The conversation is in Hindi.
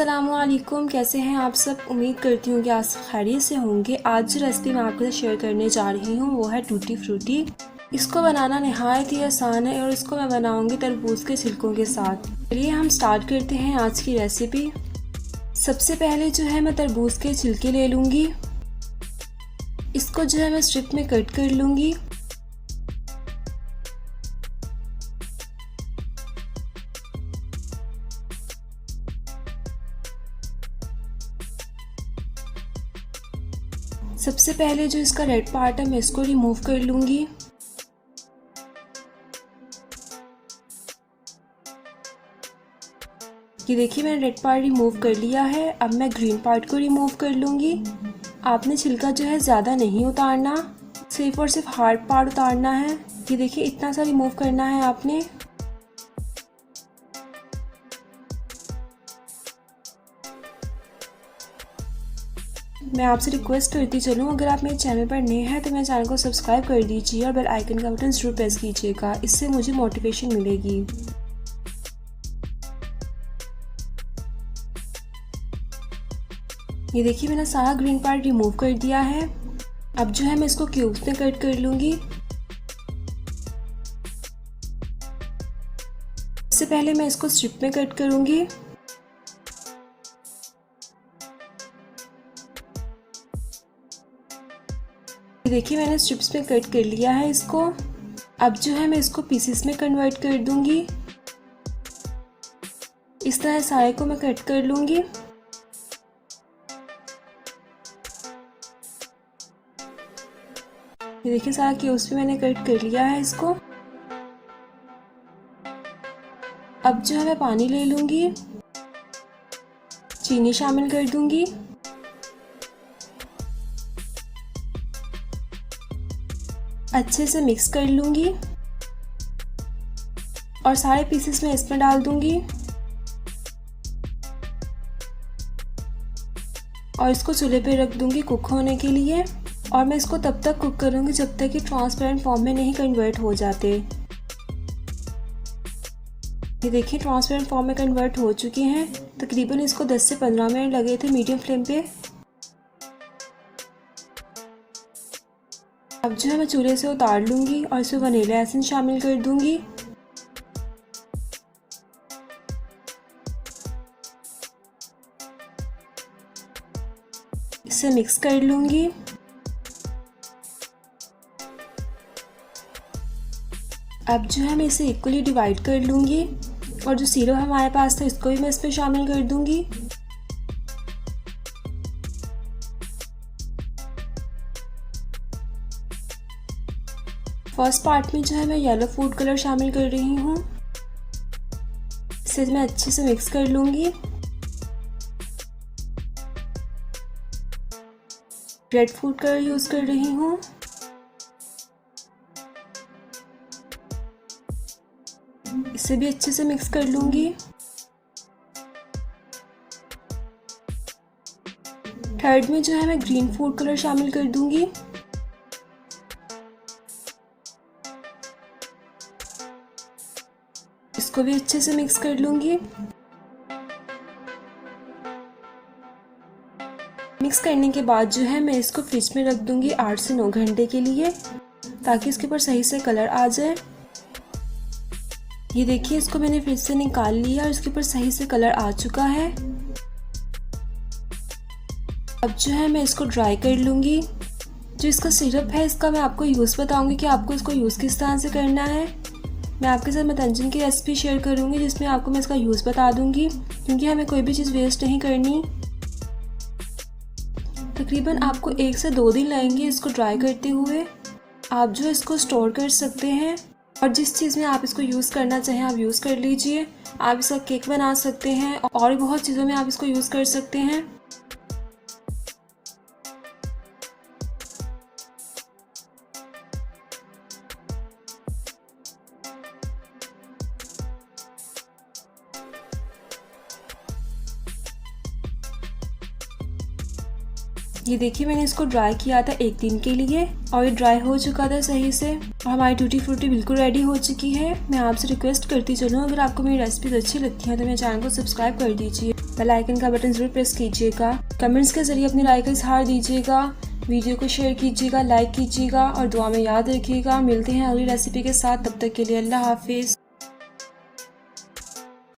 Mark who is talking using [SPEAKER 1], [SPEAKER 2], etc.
[SPEAKER 1] अस्सलामु अलैकुम, कैसे हैं आप सब। उम्मीद करती हूँ कि आप सब खैरियत से होंगे। आज जो रेसिपी मैं आपके साथ शेयर करने जा रही हूँ वो है टूटी फ्रूटी। इसको बनाना नहायत ही आसान है और इसको मैं बनाऊँगी तरबूज के छिलकों के साथ। चलिए हम स्टार्ट करते हैं आज की रेसिपी। सबसे पहले जो है मैं तरबूज के छिलके ले लूँगी। इसको जो है मैं स्ट्रिप में कट कर लूँगी। सबसे पहले जो इसका रेड पार्ट है मैं इसको रिमूव कर लूँगी। ये देखिए मैंने रेड पार्ट रिमूव कर लिया है। अब मैं ग्रीन पार्ट को रिमूव कर लूँगी। आपने छिलका जो है ज़्यादा नहीं उतारना, सिर्फ और सिर्फ हार्ड पार्ट उतारना है। ये देखिए इतना सा रिमूव करना है आपने। मैं आपसे रिक्वेस्ट करती चलूँ, अगर आप मेरे चैनल पर नए हैं तो मेरे चैनल को सब्सक्राइब कर दीजिए और बेल आइकन का बटन जरूर प्रेस कीजिएगा, इससे मुझे मोटिवेशन मिलेगी। ये देखिए मैंने सारा ग्रीन पार्ट रिमूव कर दिया है। अब जो है मैं इसको क्यूब्स में कट कर लूँगी। इससे पहले मैं इसको स्ट्रिप में कट करूँगी। देखिए मैंने स्ट्रिप्स में कट कर लिया है इसको। अब जो है मैं इसको पीसेस में कन्वर्ट कर दूंगी। इस तरह सारे को मैं कट कर लूंगी। ये देखिए सारा क्यूब्स पे मैंने कट कर लिया है इसको। अब जो है मैं पानी ले लूंगी, चीनी शामिल कर दूंगी। अच्छे से मिक्स कर लूँगी और सारे पीसेस में इसमें डाल दूँगी और इसको चूल्हे पे रख दूँगी कुक होने के लिए। और मैं इसको तब तक कुक करूँगी जब तक कि ट्रांसपेरेंट फॉर्म में नहीं कन्वर्ट हो जाते। ये देखिए ट्रांसपेरेंट फॉर्म में कन्वर्ट हो चुके हैं। तकरीबन इसको 10 से 15 मिनट लगे थे मीडियम फ्लेम पे। अब जो है मैं चूल्हे से उतार लूँगी और इसमें वनीला एसेंस शामिल कर दूँगी। इसे मिक्स कर लूँगी। अब जो है मैं इसे इक्वली डिवाइड कर लूँगी और जो सिरप हमारे पास था इसको भी मैं इसमें शामिल कर दूँगी। फर्स्ट पार्ट में जो है मैं येलो फूड कलर शामिल कर रही हूँ। इसे मैं अच्छे से मिक्स कर लूँगी। रेड फूड कलर यूज़ कर रही हूँ। इसे भी अच्छे से मिक्स कर लूँगी। थर्ड में जो है मैं ग्रीन फूड कलर शामिल कर दूँगी। इसको भी अच्छे से मिक्स कर लूँगी। मिक्स करने के बाद जो है मैं इसको फ्रिज में रख दूँगी 8 से 9 घंटे के लिए, ताकि इसके ऊपर सही से कलर आ जाए। ये देखिए इसको मैंने फ्रिज से निकाल लिया और इसके ऊपर सही से कलर आ चुका है। अब जो है मैं इसको ड्राई कर लूँगी। जो इसका सिरप है इसका मैं आपको यूज़ बताऊँगी कि आपको इसको यूज़ किस तरह से करना है। मैं आपके साथ मतंजन की रेसिपी शेयर करूँगी जिसमें आपको मैं इसका यूज़ बता दूँगी, क्योंकि हमें कोई भी चीज़ वेस्ट नहीं करनी। तकरीबन आपको 1 से 2 दिन लगेंगे इसको ड्राई करते हुए। आप जो इसको स्टोर कर सकते हैं और जिस चीज़ में आप इसको यूज़ करना चाहें आप यूज़ कर लीजिए। आप इसका केक बना सकते हैं और भी बहुत चीज़ों में आप इसको यूज़ कर सकते हैं। ये देखिए मैंने इसको ड्राई किया था 1 दिन के लिए और ये ड्राई हो चुका था सही से और हमारी टूटी फ्रूटी बिल्कुल रेडी हो चुकी है। मैं आपसे रिक्वेस्ट करती चलूँ, अगर आपको मेरी रेसिपीज अच्छी लगती हैं तो मेरे चैनल को सब्सक्राइब कर दीजिए। बेल आइकन का बटन जरूर प्रेस कीजिएगा। कमेंट्स के जरिए अपनी राय का इजहार दीजिएगा। वीडियो को शेयर कीजिएगा, लाइक कीजिएगा और दुआ में याद रखिएगा। मिलते हैं अगली रेसिपी के साथ, तब तक के लिए अल्लाह हाफिज़।